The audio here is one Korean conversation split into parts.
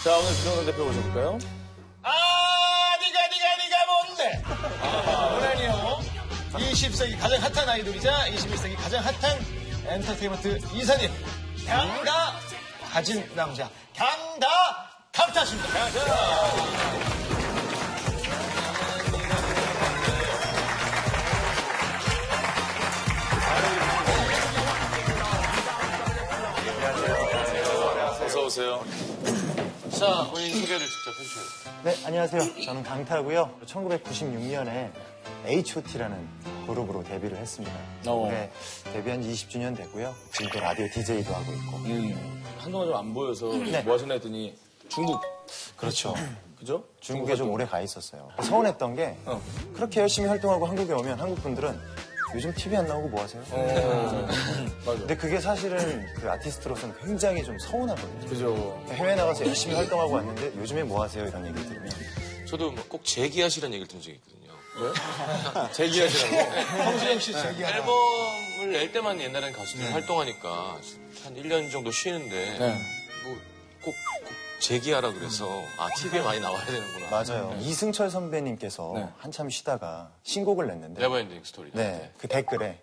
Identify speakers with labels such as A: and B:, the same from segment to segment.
A: 자, 오늘 비정상 대표 모셔볼까요?
B: 네가 뭔데? 오늘은요, 20세기 가장 핫한 아이돌이자 21세기 가장 핫한 엔터테인먼트 이사님, 강다 가진 남자, 강다 강타십니다.
A: 어서 오세요. 자, 본인 소개를 직접 해주셔야 돼요.
C: 네, 안녕하세요. 저는 강타고요. 1996년에 H.O.T라는 그룹으로 데뷔를 했습니다. 올해 데뷔한 지 20주년 되고요. 지금 또 라디오 DJ도 하고 있고.
A: 한동안 좀 안 보여서
C: 네.
A: 뭐 하시나 했더니 중국.
C: 그렇죠.
A: 그죠?
C: 중국에 좀 오래 가 있었어요. 서운했던 게 그렇게 열심히 활동하고 한국에 오면 한국 분들은 요즘 TV 안 나오고 뭐 하세요?
A: 맞아.
C: 근데 그게 사실은 그 아티스트로서는 굉장히 좀 서운하거든요.
A: 그죠.
C: 해외 나가서 열심히 활동하고 왔는데 요즘에 뭐 하세요? 이런 얘기 들으면.
D: 저도 꼭 재기하시라는 얘기를 들은 적이 있거든요.
A: 재기하시라고?
B: 성수영 씨 제기하라.
D: 앨범을 낼 때만 옛날엔 가수들이 활동하니까 한 1년 정도 쉬는데
A: 네.
D: 뭐 꼭 재기하라 그래서 TV에 많이 나와야 되는구나.
C: 맞아요. 이승철 선배님께서
A: 네.
C: 한참 쉬다가 신곡을 냈는데
D: 네버엔딩 스토리.
C: 네, 그 댓글에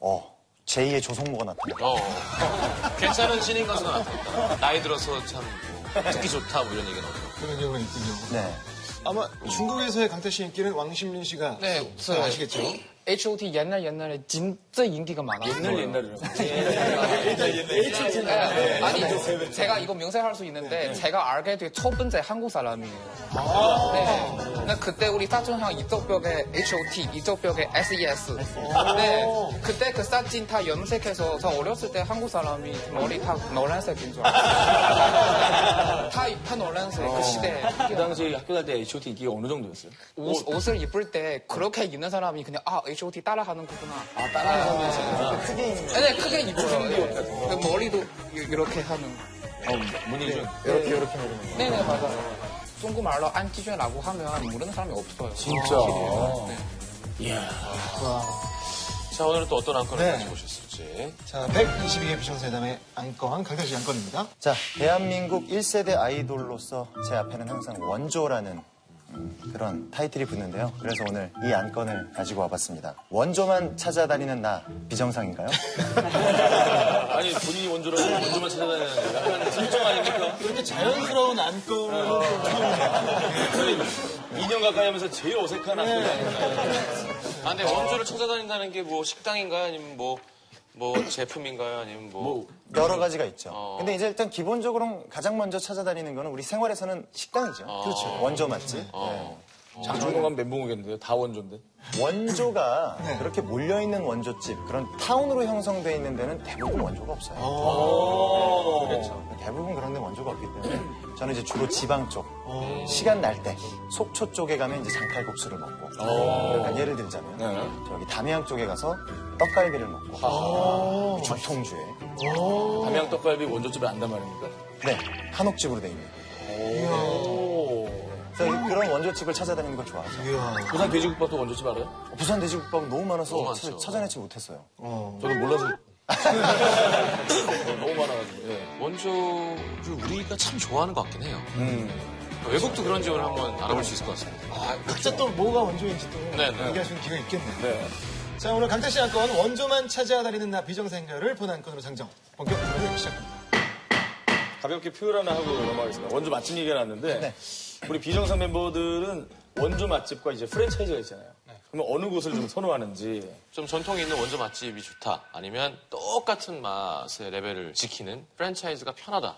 C: 제2의 조성모가 나타났다.
D: 괜찮은 신인 가수가 나타났다. 나이 들어서 참 듣기 좋다 뭐 이런 얘기가 나오더라고요.
B: 그런 경우가 있군요.
C: 네.
B: 아마 중국에서의 강타 씨 인기는 왕심린 씨가 잘 아시겠죠?
E: H.O.T 옛날에 진짜 인기가 많아요.
A: 옛날이라고.
E: 아니, 제가 이거 명세할 수 있는데 제가 알게 된 첫 번째 한국 사람이에요. 네. 근데 그때 우리 사촌형 이쪽 벽에 H.O.T, 이쪽 벽에 S.E.S. 네. 그때 그 사진 다 염색해서 저 어렸을 때 한국 사람이 머리 다 노란색인 줄 알았어요. 다 노란색 그 시대에.
A: 그 당시 학교 갈 때 H.O.T 인기가 어느 정도였어요?
E: 옷을 입을 때 그렇게 입는 사람이 그냥 H.O.T 따라하는 거구나.
A: 따라하는 사람이 있었구나.
C: 크게 입는
E: 네, 크게 입으세요. 그 머리도 이렇게 하는.
A: 문희준.
C: 이렇게 내리는 거.
E: 네네, 맞아요. 중국말로 안티슈라고 하면 모르는 사람이 없어요.
A: 진짜.
E: 네.
A: 이야.
D: 자, 오늘은 또 어떤 안건을
B: 네.
D: 가지고 오셨을지.
B: 자, 122개 비정세담의 안건, 강타 씨 안건입니다.
C: 자, 대한민국 1세대 아이돌로서 제 앞에는 항상 원조라는 그런 타이틀이 붙는데요. 그래서 오늘 이 안건을 가지고 와봤습니다. 원조만 찾아다니는 나 비정상인가요?
A: 아니, 본인이 원조라고 원조만 찾아다니는 약간 질정 아닙니까?
B: 그렇게 자연스러운 안건을 좀
A: 2년 가까이 하면서 제일 어색한 안건이 아닌가요?
D: 근데 원조를 찾아다닌다는 게 뭐 식당인가요? 아니면 뭐 제품인가요? 아니면 뭐
C: 여러 가지가 있죠. 근데 이제 일단 기본적으로 가장 먼저 찾아다니는 거는 우리 생활에서는 식당이죠. 그렇죠. 원조 맛집. 네.
A: 장충동 가면 멘붕 오겠는데요? 다 원조인데.
C: 원조가 그렇게 몰려있는 원조집, 그런 타운으로 형성되어 있는 데는 대부분 원조가 없어요. 그렇죠. 대부분 그런 데 원조가 없기 때문에 저는 이제 주로 지방 쪽, 시간 날 때, 속초 쪽에 가면 이제 장칼국수를 먹고, 그러니까 예를 들자면 저기 담양 쪽에 가서 떡갈비를 먹고, 죽통주에,
A: 담양 떡갈비 원조집에 안단 말입니까?
C: 네, 한옥집으로 돼 있는. 그래서 그런 원조집을 찾아다니는 걸 좋아하죠.
A: 부산 돼지국밥도 원조집 알아요?
C: 부산 돼지국밥은 너무 많아서
D: 너무 많죠.
C: 찾아내지 못했어요.
A: 저도 몰라서. 너무 많아가지고. 예.
D: 원조를 우리가 참 좋아하는 것 같긴 해요. 외국도 그런지 오늘 한번 알아볼 수 있을 것 같습니다.
B: 각자 또 뭐가 원조인지 또
D: 네.
B: 얘기할 수 있는 기회가 있겠네요.
A: 네.
B: 자, 오늘 강타 씨 안건 원조만 찾아다니는 나 비정상인가를 본 안건으로 상정. 본격적으로 시작합니다.
A: 가볍게 표현 하나 하고 넘어가겠습니다. 원조 맛집 얘기가 나왔는데 우리 비정상 멤버들은 원조 맛집과 이제 프랜차이즈가 있잖아요. 그러면 어느 곳을 좀 선호하는지.
D: 좀 전통이 있는 원조 맛집이 좋다. 아니면 똑같은 맛의 레벨을 지키는 프랜차이즈가 편하다.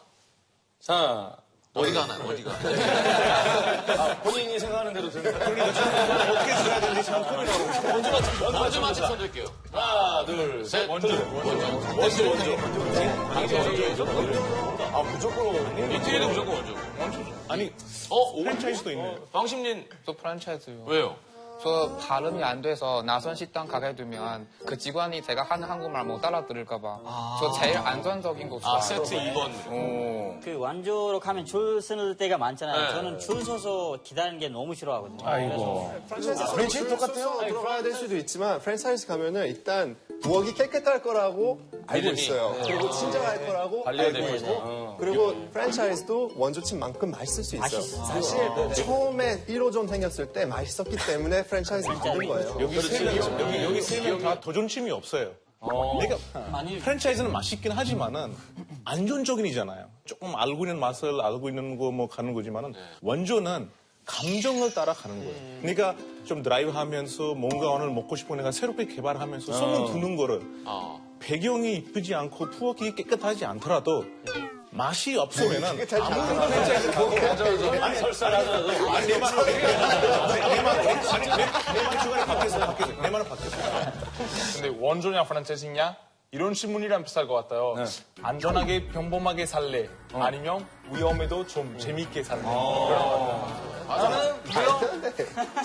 A: 자,
D: 어디가 하나요? 어디가?
A: 본인이 생각하는 대로 들으면 어떻게 들어야 되는지 참 고민하고. 원조 맛집.
D: 원조 맛집 선택할게요.
A: 하나, 둘, 셋. 원조. 원조. 아, 무조건 원조.
D: 이태리도 무조건 원조.
A: 아니, 프랜차이즈도 있네.
D: 방심린
E: 저 프랜차이즈요.
D: 왜요?
E: 저 발음이 안 돼서 낯선 식당 가게 되면 그 직원이 제가 하는 한국말 못 알아들을까봐 저 제일 안전적인 곳 좋아해요.
D: 세트 2번.
F: 그 완조로 가면 줄 서는 때가 많잖아요.
D: 네.
F: 저는 줄 서서 기다리는 게 너무 싫어하거든요.
A: 아이고.
G: 프랜차이즈 똑같아요. 들어가야 될 수도 있지만 프랜차이즈 가면은 일단 부엌이 깨끗할 거라고 알고
D: 믿음이.
G: 있어요. 그리고 친절할 거라고
A: 관리해야
G: 알고
A: 될
G: 있고
A: 거죠.
G: 그리고 프랜차이즈도 원조집만큼 맛있을 수 있어요. 사실 처음에 1호점 생겼을 때 맛있었기 때문에 프랜차이즈를 만든 거예요.
H: 여기 세 명 다 도전심이 없어요. 그러니까 프랜차이즈는 맛있긴 하지만은 안전적인이잖아요. 조금 알고 있는 맛을 알고 있는 거 뭐 가는 거지만은 원조는 감정을 따라 가는 거예요. 그러니까 좀 드라이브하면서 뭔가 오늘 먹고 싶은 내가 새롭게 개발하면서 소문 두는 거를 배경이 이쁘지 않고 부엌이 깨끗하지 않더라도 맛이 없으면은 아무리 프랜차이즈 아니 설사라도 내만 주간에 바뀌었어. 내 말은 바뀌었어.
I: 근데 원조냐 프랜차이즈냐 이런 질문이랑 비슷할 것 같아요. 안전하게 평범하게 살래 아니면 위험해도 좀 재밌게 살래 그런 것 같아요. 저는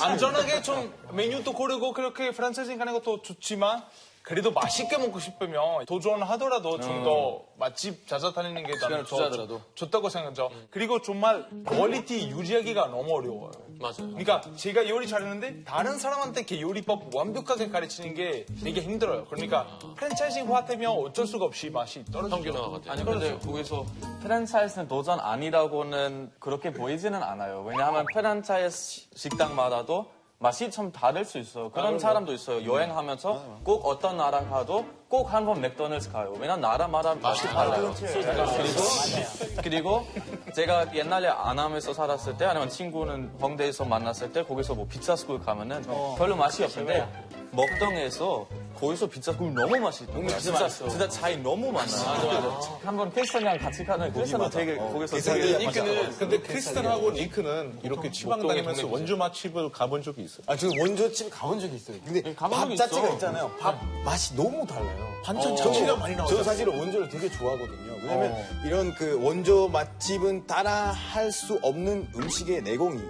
I: 안전하게 좀 메뉴도 고르고 그렇게 프랜차이즈 가는 것도 좋지만 그래도 맛있게 먹고 싶으면 도전하더라도 좀 더 맛집 찾아다니는 게 나는 더 좋다고 생각하죠. 그리고 정말 퀄리티 유지하기가 너무 어려워요.
D: 맞아요.
I: 그러니까 제가 요리 잘했는데 다른 사람한테 이렇게 요리법 완벽하게 가르치는 게 되게 힘들어요. 그러니까 프랜차이징화 되면 어쩔 수가 없이 맛이 떨어지죠.
D: 아니
J: 근데 거기서 프랜차이즈는 도전 아니라고는 그렇게 보이지는 않아요. 왜냐하면 프랜차이즈 식당마다도 맛이 참 다를 수 있어요. 그런 사람도 있어요. 여행하면서 꼭 어떤 나라 가도 꼭 한 번 맥도날드 가요. 왜냐면 나라마다 맛이 달라요. 그리고 제가 옛날에 안암에서 살았을 때 아니면 친구는 홍대에서 만났을 때 거기서 뭐 피자 스쿨 가면은 별로 맛이 없는데 먹동에서 거기서 피자 스쿨 너무 맛있더라고요. 진짜 차이 너무 많아요. 한번 크리스탄이랑 같이 가는 크리스탄도 되게 거기서 되게
H: 니크는 근데 크리스탄하고 니크는 이렇게 지방 다니면서 원조 맛집을 가본 적이 있어요.
B: 아, 저 원조집 가본 적이 있어요. 근데 밥 자체가 있잖아요. 밥 맛이 너무 달라요.
H: 반찬 자체가 많이 나오죠.
B: 저 사실은 원조를 되게 좋아하거든요. 왜냐면 이런 그 원조 맛집은 따라 할 수 없는 음식의 내공이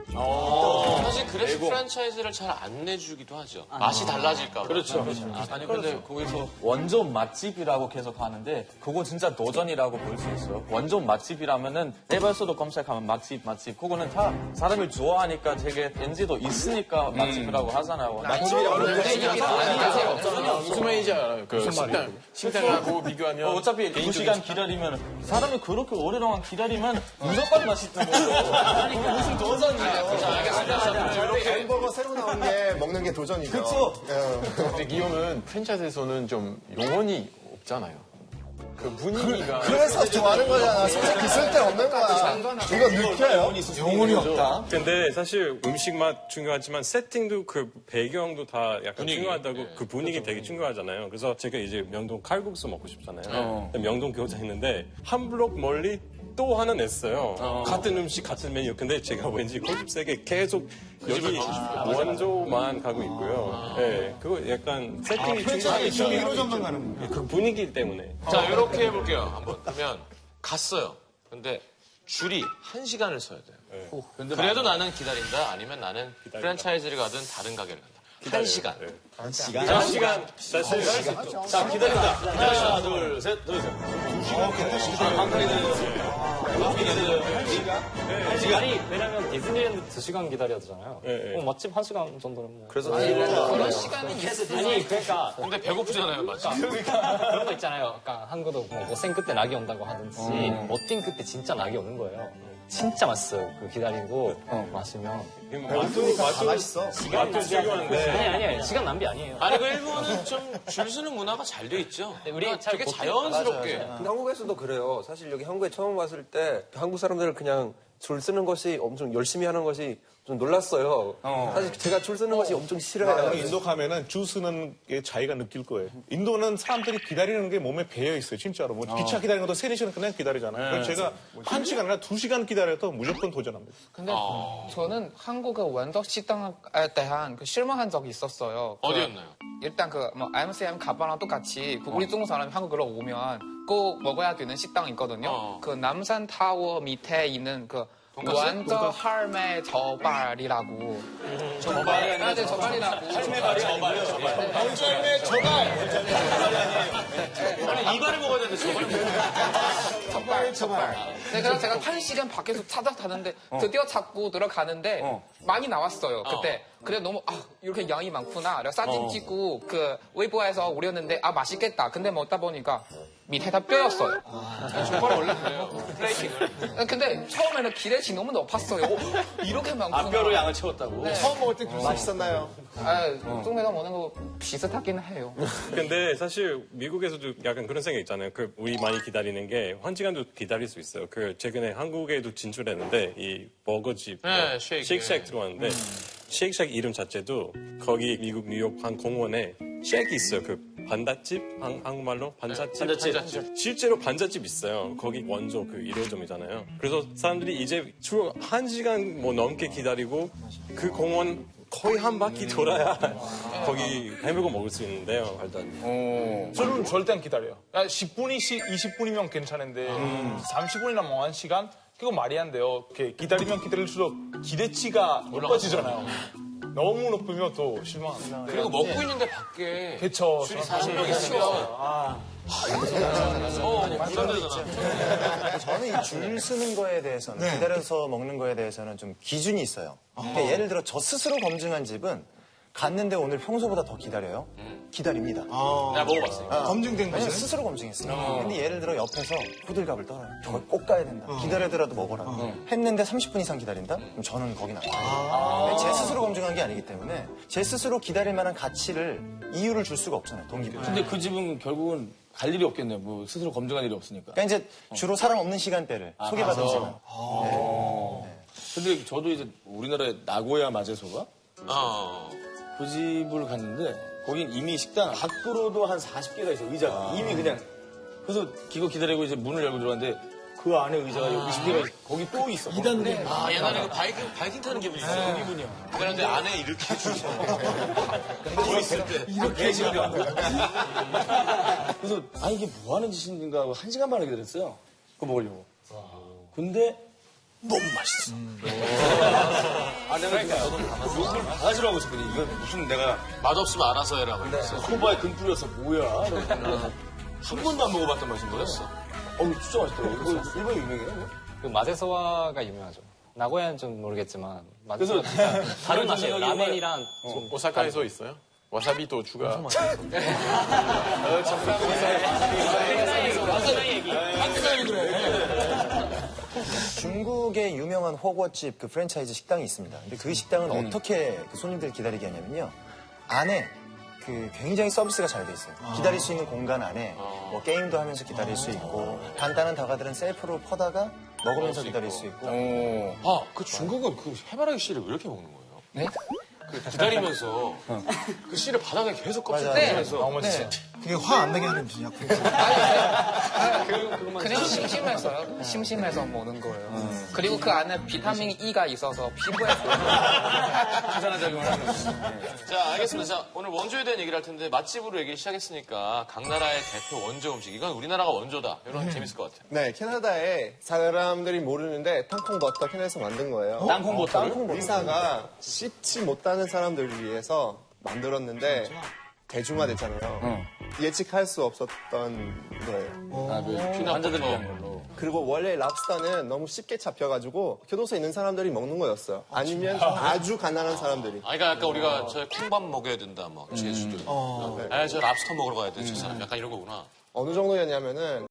D: 사실 그래서 프랜차이즈를 잘 안 내주기도 하죠. 맛이 달라질까 봐. 그렇죠.
J: 아니 근데 거기서 원조 맛집이라고 계속 하는데 그거 진짜 도전이라고 볼 수 있어요. 원조 맛집이라면은 네이버에서도 검색하면 맛집 그거는 다 사람을 좋아하니까 되게 NG도 있으니까 맛집이라고 하잖아요.
I: 무슨 말인지 알아요. 그 식당하고 비교하면
J: 어차피 2시간 기다리면 사람이 그렇게 오랫동안 기다리면 무조건 맛있는 거예요. 아니 무슨 도전이에요.
G: 햄버거 새로 나온 게 먹는 게 도전이죠.
B: 그쵸?
G: 근데 기용은 프랜차이즈에서는 좀 영혼이 없잖아요. 그 분위기가
B: 그래서 좋아하는 거잖아. 솔직히 그 쓸데없는 거야. 이거 느껴요. 영혼이 없다.
K: 근데 사실 음식 맛 중요하지만 세팅도 그 배경도 다 약간 중요하다고 그 분위기 되게 중요하잖아요. 그래서 제가 이제 명동 칼국수 먹고 싶잖아요. 명동 교자 있는데 한 블록 멀리 또 하나 냈어요. 같은 음식 같은 메뉴. 근데 제가 왠지 고집 세게 계속 여기 원조만 가고 있고요. 네, 그거 약간 세팅이 중요하니까
B: 1호점만 가는 거예요.
K: 그 분위기 때문에.
D: 자, 이렇게 해볼게요. 한번. 그러면 갔어요. 근데 줄이 1시간을 서야 돼요. 그래도 나는 기다린다? 아니면 나는 프랜차이즈를 가든 다른 가게를 간다? 1시간.
K: 시간.
A: 자, 기다린다. 하나, 둘, 셋. 2시간.
F: 아니, 왜냐면 디즈니랜드 2시간 기다려야 되잖아요. 맛집 1시간 정도는 뭐.
E: 그런 시간이
F: 아니, 그러니까.
D: 근데 배고프잖아요, 맞죠?
F: 그런 거 있잖아요. 그러니까 한국도 뭐 못생 끝에 낙이 온다고 하든지 못뛴 끝에 진짜 낙이 오는 거예요. 진짜 맛있어요. 그 기다리고 마시면.
B: 맛있어.
F: 시간 낭비 아니에요. 시간 낭비 아니에요.
D: 아니, 그 일본은 좀 줄 서는 문화가 잘 돼 있죠.
F: 우리
D: 되게 자연스럽게.
G: 근데 한국에서도 그래요. 사실 여기 한국에 처음 왔을 때 한국 사람들은 그냥 줄 쓰는 것이 엄청 열심히 하는 것이 좀 놀랐어요. 사실 제가 줄 쓰는 것이 엄청 싫어요.
H: 인도 가면은 줄 쓰는 게 자기가 느낄 거예요. 인도는 사람들이 기다리는 게 몸에 배어 있어요, 진짜로. 뭐 기차 기다리는 것도 3-4시간 그냥 기다리잖아요. 그래서 제가 1시간 아니라 2시간 기다려도 무조건 도전합니다.
E: 근데 저는 한국의 원조 식당에 대한 그 실망한 적이 있었어요.
D: 어디였나요?
E: 일단 그 뭐 MCM 가방랑 똑같이 그 우리 중국 사람이 한국으로 오면 꼭 먹어야 되는 식당이 있거든요. 그 남산 타워 밑에 있는 그 원조 할매 저발이라고. 저발? 맞아요, 저발이라고.
A: 할매발이 아니고요. 원조 할매 저발. 아니, 이발을 먹어야 되는데 저발.
E: 저발. 네, 그래서 제가 1시간 밖에서 찾아다는데 드디어 찾고 들어가는데 많이 나왔어요 그때. 그래 너무 이렇게 양이 많구나. 그래서 사진 찍고 그 웨이보에서 올렸는데 맛있겠다. 근데 먹다 보니까 밑에 다 뼈였어요.
D: 족발은 원래 그래요. 플레이팅을.
E: 근데 처음에는 기대치 너무 높았어요. 이렇게 많구나.
A: 뼈로 양을 채웠다고.
E: 네.
B: 처음 먹을 때 맛있었나요?
E: 중국에서 먹는 거 비슷하긴 해요.
K: 근데 사실 미국에서도 약간 그런 생각 있잖아요. 우리 많이 기다리는 게 1시간도 기다릴 수 있어요. 최근에 한국에도 진출했는데 이 버거집
D: 네, 쉐이크
K: 들어왔는데 쉐이크쉑 이름 자체도 거기 미국 뉴욕 한 공원에 쉑이 있어요. 반잣집? 한국말로? 반잣집? 실제로 반잣집 있어요. 거기 원조 1호점이잖아요. 그래서 사람들이 이제 주로 1시간 넘게 기다리고 그 공원 거의 한 바퀴 돌아야 거기 햄버거 먹을 수 있는데요.
I: 저는 절대 안 기다려요. 10분이씩 20분이면 괜찮은데 30분이나 뭐 1시간? 그거 말이 안 돼요. 기다리면 기다릴수록 기대치가 높아지잖아요. 너무 높으면 또 실망합니다.
D: 그리고 먹고 있는데 밖에
I: 그쵸.
D: 줄이 40명 있으면 부담되잖아.
C: 저는 이 줄 쓰는 거에 대해서는 기다려서 먹는 거에 대해서는 좀 기준이 있어요. 그러니까 예를 들어 저 스스로 검증한 집은 갔는데 오늘 평소보다 더 기다려요. 기다립니다.
D: 내가 먹어봤으니까.
B: 검증된
C: 왜냐면
B: 것은?
C: 스스로 검증했어요. 근데 예를 들어 옆에서 호들갑을 떨어요. 저걸 꼭 가야 된다. 기다려더라도 먹어라. 했는데 30분 이상 기다린다? 그럼 저는 거긴 안 가요. 제 스스로 검증한 게 아니기 때문에 제 스스로 기다릴 만한 가치를 이유를 줄 수가 없잖아요. 동기부여.
A: 근데 그 집은 결국은 갈 일이 없겠네요. 뭐 스스로 검증할 일이 없으니까.
C: 그러니까 이제 주로 사람 없는 시간대를 소개받은 시간.
A: 근데 저도 이제 우리나라의 나고야 마제소가 그 집을 갔는데 거긴 이미 식당 밖으로도 한 40개가 있어 의자가 이미 그냥 그래서 기거 기다리고 이제 문을 열고 들어갔는데 그 안에 의자가 20개가 있어. 거기 또 있어.
B: 이단계.
D: 옛날에 그 바이킹 타는 기분이었어요. 그 기분이요. 그런데 안에 이렇게 주셔. 누워 있을 때.
A: 이렇게 해주면 그래서 이게 뭐 하는 짓인가 하고 1시간 반을 기다렸어요. 그거 먹으려고. 근데 너무 맛있어. 내가 저도 욕을 바가지로 하고 있었거든. 이건 무슨 내가
D: 맛없으면 알아서 해라. 그랬어.
A: 소바에 금 뿌려서 뭐야. 한 번도 안 먹어봤던 맛인 거였어. 진짜 맛있더라고. 이거 일본이 유명해요?
F: 그 마제소바가 유명하죠. 나고야는 좀 모르겠지만
A: 그래서
F: 다른 맛이에요. 라멘이랑 좀
I: 오사카에서 있어요? 와사비도 추가.
C: 중국의 유명한 호거집 프랜차이즈 식당이 있습니다. 근데 그 식당은 어떻게 손님들 기다리게 하냐면요. 안에 굉장히 서비스가 잘 돼 있어요. 기다릴 수 있는 공간 안에 뭐 게임도 하면서 기다릴 수 있고 간단한 다가들은 셀프로 퍼다가 먹으면서 기다릴 수 있고.
D: 그 중국은 그 해바라기 씨를 왜 이렇게 먹는 거예요?
E: 네?
D: 기다리면서 그 씨를 바닥에 계속 껍질
C: 맞아요.
D: 떼면서
I: 너무 진짜.
B: 그게 화 안 나게 하는 음식이야.
E: 그냥 심심해서요. 심심해서 먹는 거예요. 그리고 그 안에 비타민 E가 있어서 피부에
A: 항산화 작용을 하는 거지.
D: 자, 알겠습니다. 자, 오늘 원조에 대한 얘기를 할 텐데 맛집으로 얘기 시작했으니까 각 나라의 대표 원조 음식 이건 우리나라가 원조다. 이런 재밌을 것 같아요.
G: 네, 캐나다에 사람들이 모르는데 땅콩 버터 캐나다에서 만든 거예요.
A: 땅콩 버터를?
G: 의사가 씹지 못하는 사람들을 위해서 만들었는데 대중화됐잖아요. 예측할 수 없었던 거예요.
A: 환자들 위한 걸로.
G: 그리고 원래 랍스타는 너무 쉽게 잡혀가지고 교도소에 있는 사람들이 먹는 거였어요. 아니면 아주 가난한 사람들이.
D: 그러니까 약간 우리가 저 콩밥 먹어야 된다, 막 제주도. 저 랍스터 먹으러 가야 돼, 저 사람. 약간 이런 거구나.
G: 어느 정도였냐면은